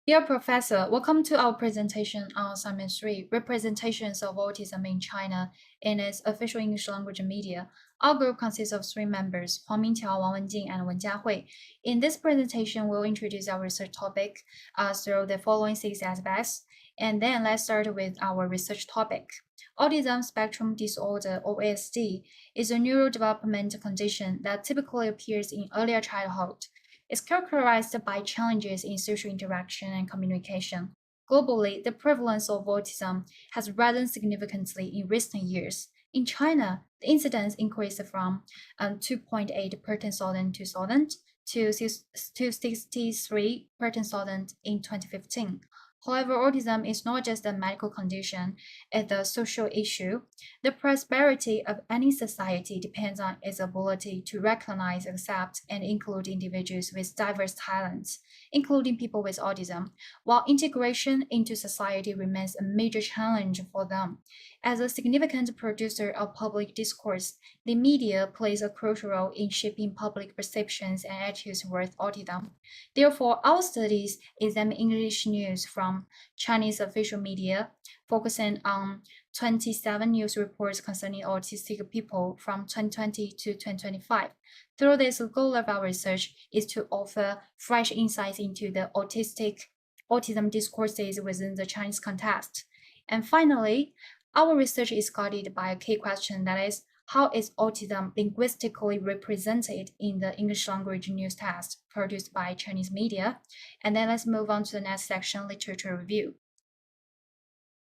Dear Professor, welcome to our presentation on Assignment 3, Representations of Autism in China in its official English language media. Our group consists of 3 members, Huang Mingqiao, Wang Wenjing, and Wen Jiahui. In this presentation, we'll introduce our research topic through the following 6 aspects. And then let's start with our research topic. Autism spectrum disorder, or ASD, is a neurodevelopmental condition that typically appears in earlier childhood. It's characterized by challenges in social interaction and communication. Globally, the prevalence of autism has risen significantly in recent years. In China, the incidence increased from 2.8 per 10,000 2000 to 63 per 10,000 in 2015. However, autism is not just a medical condition, it's a social issue. The prosperity of any society depends on its ability to recognize, accept, and include individuals with diverse talents, including people with autism, while integration into society remains a major challenge for them. As a significant producer of public discourse, the media plays a crucial role in shaping public perceptions and attitudes towards autism. Therefore, our studies examine English news from Chinese official media, focusing on 27 news reports concerning autistic people from 2020 to 2025. Through this, the goal of our research is to offer fresh insights into the autism discourses within the Chinese context. And finally, our research is guided by a key question, that is, how is autism linguistically represented in the English language news text produced by Chinese media? And then let's move on to the next section, literature review.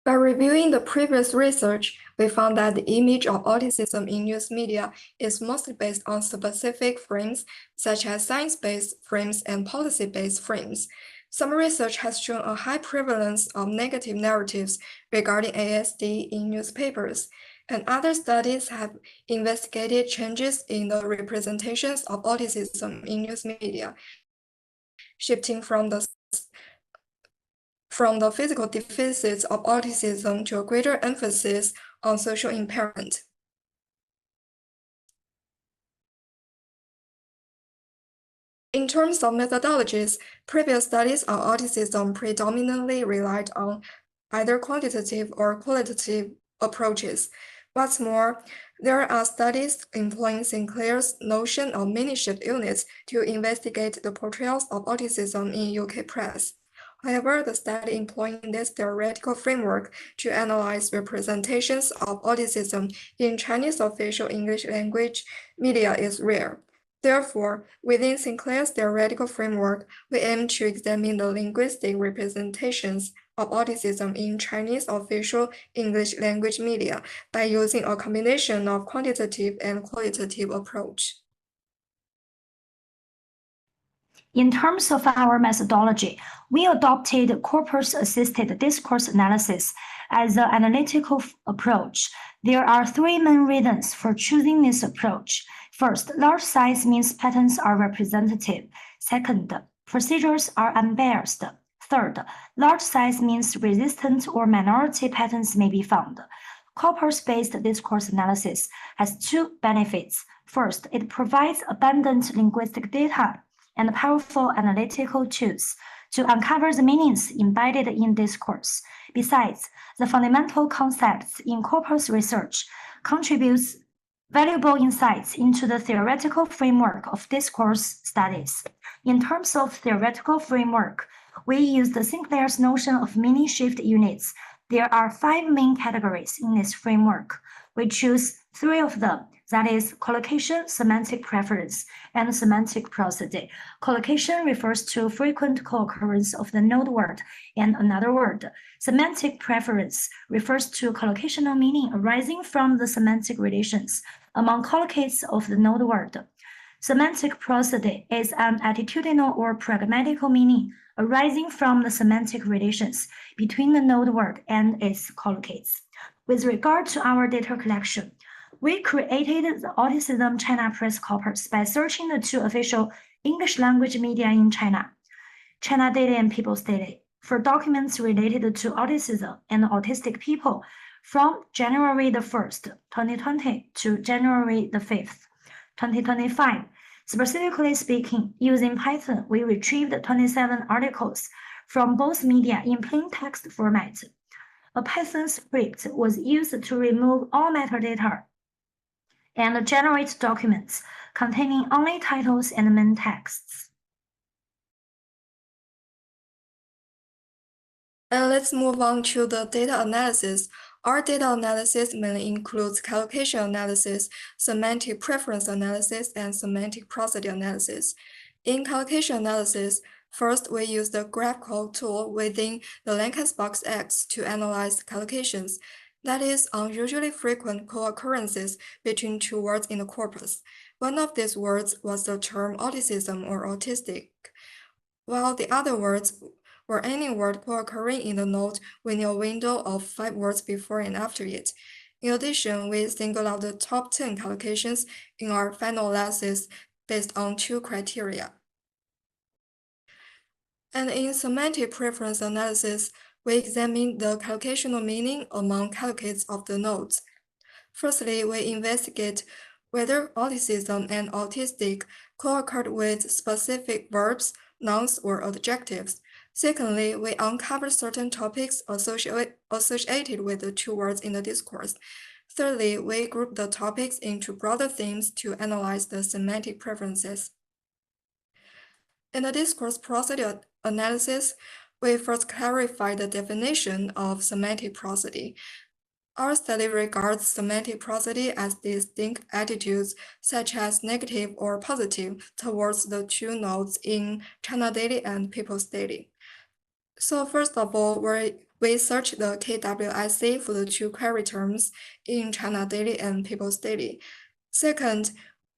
By reviewing the previous research, we found that the image of autism in news media is mostly based on specific frames, such as science-based frames and policy-based frames. Some research has shown a high prevalence of negative narratives regarding ASD in newspapers, and other studies have investigated changes in the representations of autism in news media, shifting from the physical deficits of autism to a greater emphasis on social impairment. In terms of methodologies, previous studies on autism predominantly relied on either quantitative or qualitative approaches. What's more, there are studies employing Sinclair's notion of mini-shift units to investigate the portrayals of autism in UK press. However, the study employing this theoretical framework to analyze representations of autism in Chinese official English language media is rare. Therefore, within Sinclair's theoretical framework, we aim to examine the linguistic representations of autism in Chinese official English language media by using a combination of quantitative and qualitative approach. In terms of our methodology, we adopted corpus-assisted discourse analysis as an analytical approach. There are 3 main reasons for choosing this approach. First, large size means patterns are representative. Second, procedures are unbiased. Third, large size means resistant or minority patterns may be found. Corpus-based discourse analysis has 2 benefits. First, it provides abundant linguistic data and powerful analytical tools to uncover the meanings embedded in discourse. Besides, the fundamental concepts in corpus research contributes valuable insights into the theoretical framework of discourse studies. In terms of theoretical framework, we use the Sinclair's notion of mini-shift units. There are 5 main categories in this framework. We choose 3 of them, that is, collocation, semantic preference, and semantic prosody. Collocation refers to frequent co-occurrence of the node word and another word. Semantic preference refers to collocational meaning arising from the semantic relations among collocates of the node word. Semantic prosody is an attitudinal or pragmatical meaning arising from the semantic relations between the node word and its collocates. With regard to our data collection, we created the Autism China Press corpus by searching the 2 official English language media in China, China Daily and People's Daily, for documents related to autism and autistic people from January the 1st, 2020 to January the 5th, 2025. Specifically speaking, using Python, we retrieved 27 articles from both media in plain text format. A Python script was used to remove all metadata and generate documents containing only titles and main texts. And let's move on to the data analysis. Our data analysis mainly includes collocation analysis, semantic preference analysis, and semantic prosody analysis. In collocation analysis, first we use the graphical tool within the Lancaster box X to analyze collocations, that is, unusually frequent co-occurrences between two words in the corpus. One of these words was the term autism or autistic, while the other words or any word co-occurring in the node within a window of 5 words before and after it. In addition, we single out the top 10 collocations in our final analysis based on 2 criteria. And in semantic preference analysis, we examine the collocational meaning among collocates of the nodes. Firstly, we investigate whether autism and autistic co-occurred with specific verbs, nouns, or adjectives. Secondly, we uncover certain topics associated with the two words in the discourse. Thirdly, we group the topics into broader themes to analyze the semantic preferences. In the discourse prosody analysis, we first clarify the definition of semantic prosody. Our study regards semantic prosody as distinct attitudes, such as negative or positive, towards the two nodes in China Daily and People's Daily. So first of all, we search the KWIC for the two query terms in China Daily and People's Daily. Second,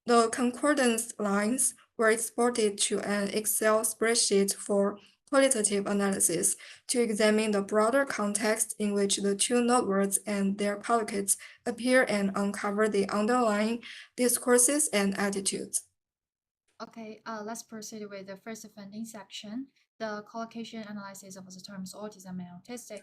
the concordance lines were exported to an Excel spreadsheet for qualitative analysis to examine the broader context in which the two node words and their collocates appear and uncover the underlying discourses and attitudes. Okay, let's proceed with the first funding section, the collocation analysis of the terms autism and autistic.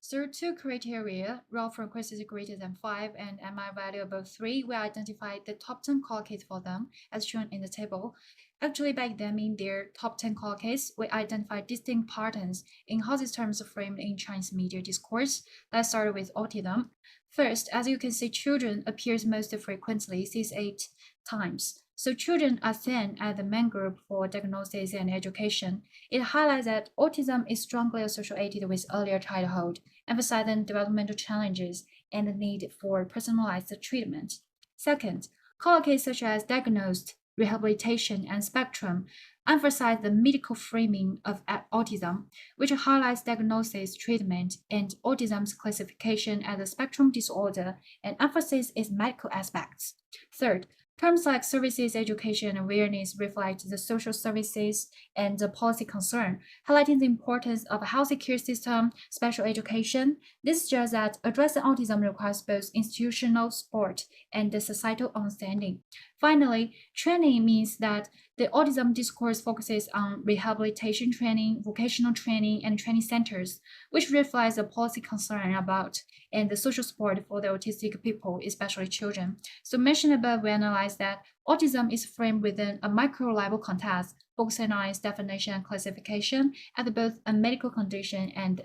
Through two criteria, raw frequency greater than 5 and MI value above 3, we identified the top 10 collocates for them, as shown in the table. Actually, by examining their top 10 collocates, we identified distinct patterns in how these terms are framed in Chinese media discourse. Let's start with autism. First, as you can see, children appears most frequently, 8 times. So children are seen as the main group for diagnosis and education. It highlights that autism is strongly associated with earlier childhood, emphasizing developmental challenges and the need for personalized treatment. Second, collocates such as diagnosed, rehabilitation, and spectrum emphasize the medical framing of autism, which highlights diagnosis, treatment, and autism's classification as a spectrum disorder and emphasizes its medical aspects. Third, terms like services, education, and awareness reflect the social services and the policy concern, highlighting the importance of a healthy care system, special education. This suggests that addressing autism requires both institutional support and the societal understanding. Finally, training means that the autism discourse focuses on rehabilitation training, vocational training, and training centers, which reflects the policy concern about and the social support for the autistic people, especially children. So mentioned above, we analyze that autism is framed within a micro-level context, focusing on its definition and classification as both a medical condition and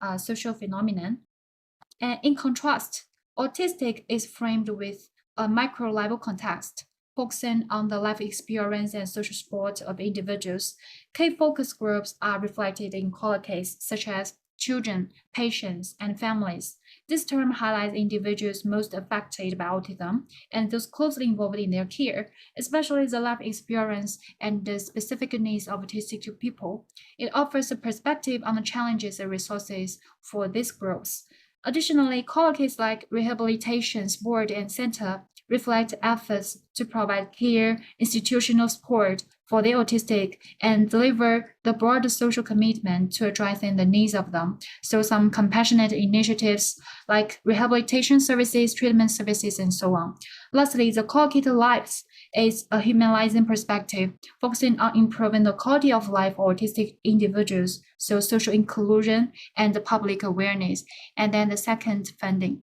a social phenomenon. And in contrast, autistic is framed with a micro-level context, focusing on the life experience and social support of individuals. Key focus groups are reflected in collocates such as children, patients, and families. This term highlights individuals most affected by autism and those closely involved in their care, especially the life experience and the specific needs of autistic people. It offers a perspective on the challenges and resources for these groups. Additionally, collocates like rehabilitation, sport, and center reflect efforts to provide care, institutional support for the autistic, and deliver the broader social commitment to addressing the needs of them. So some compassionate initiatives like rehabilitation services, treatment services, and so on. Lastly, the collocated lives is a humanizing perspective, focusing on improving the quality of life for autistic individuals, so social inclusion and the public awareness. And then the second funding.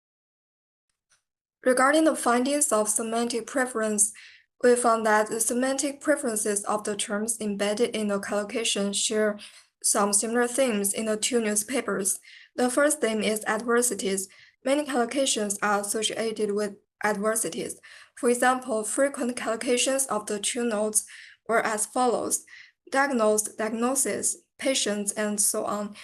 Regarding the findings of semantic preference, we found that the semantic preferences of the terms embedded in the collocation share some similar themes in the two newspapers. The first theme is adversities. Many collocations are associated with adversities. For example, frequent collocations of the two notes were as follows: diagnosed, diagnosis, patients, and so on.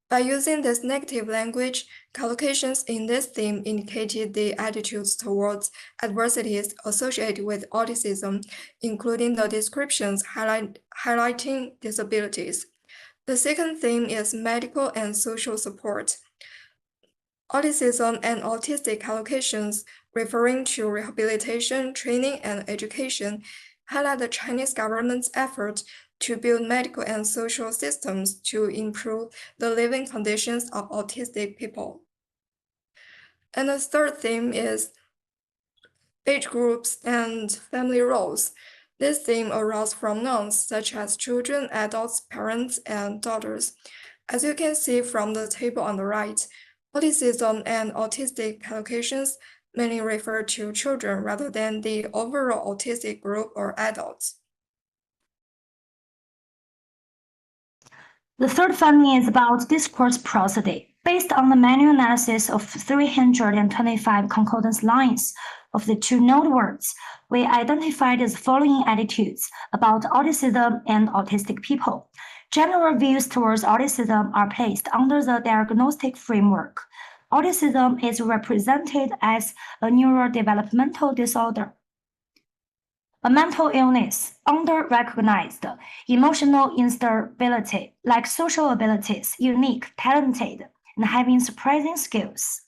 By using this negative language, collocations in this theme indicated the attitudes towards adversities associated with autism, including the descriptions highlighting disabilities. The second theme is medical and social support. Autism and autistic collocations, referring to rehabilitation, training, and education, highlight the Chinese government's effort to build medical and social systems to improve the living conditions of autistic people. And the third theme is age groups and family roles. This theme arises from nouns such as children, adults, parents, and daughters. As you can see from the table on the right, autism and autistic collocations mainly refer to children rather than the overall autistic group or adults. The third finding is about discourse prosody. Based on the manual analysis of 325 concordance lines of the two node words, we identified the following attitudes about autism and autistic people. General views towards autism are placed under the diagnostic framework. Autism is represented as a neurodevelopmental disorder, a mental illness, under-recognized, emotional instability, like social abilities, unique, talented, and having surprising skills.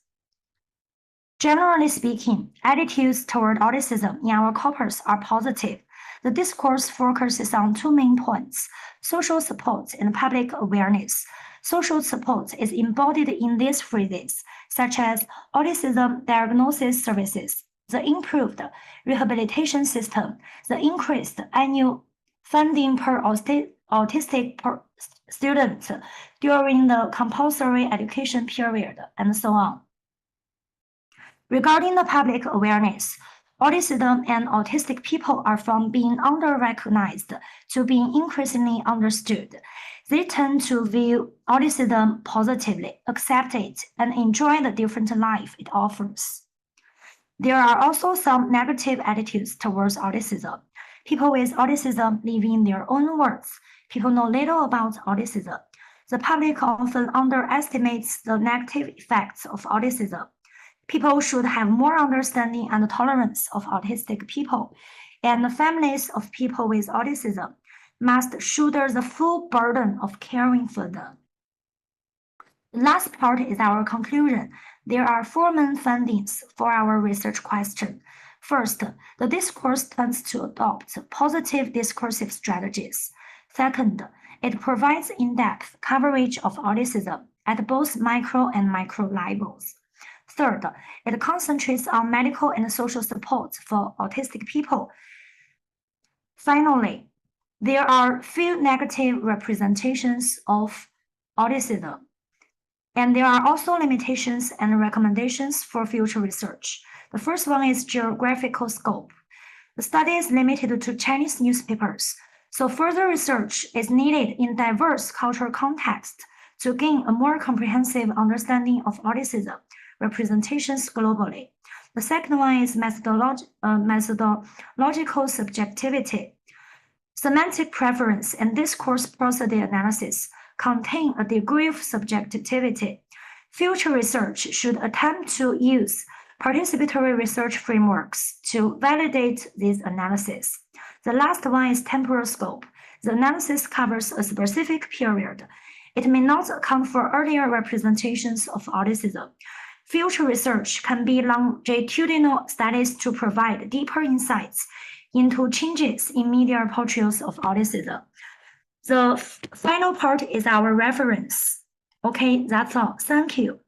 Generally speaking, attitudes toward autism in our corpus are positive. The discourse focuses on two main points: social support and public awareness. Social support is embodied in these phrases, such as autism diagnosis services, the improved rehabilitation system, the increased annual funding per autistic student during the compulsory education period, and so on. Regarding the public awareness, autism and autistic people are from being under-recognized to being increasingly understood. They tend to view autism positively, accept it, and enjoy the different life it offers. There are also some negative attitudes towards autism. People with autism live in their own worlds. People know little about autism. The public often underestimates the negative effects of autism. People should have more understanding and tolerance of autistic people, and the families of people with autism must shoulder the full burden of caring for them. The last part is our conclusion. There are four main findings for our research question. First, the discourse tends to adopt positive discursive strategies. Second, it provides in-depth coverage of autism at both micro and macro levels. Third, it concentrates on medical and social support for autistic people. Finally, there are few negative representations of autism, and there are also limitations and recommendations for future research. The first one is geographical scope. The study is limited to Chinese newspapers, so further research is needed in diverse cultural contexts to gain a more comprehensive understanding of autism representations globally. The second one is methodological subjectivity. Semantic preference and discourse prosody analysis contain a degree of subjectivity. Future research should attempt to use participatory research frameworks to validate this analysis. The last one is temporal scope. The analysis covers a specific period. It may not account for earlier representations of autism. Future research can be longitudinal studies to provide deeper insights into changes in media portrayals of autism. The final part is our reference. Okay, that's all. Thank you.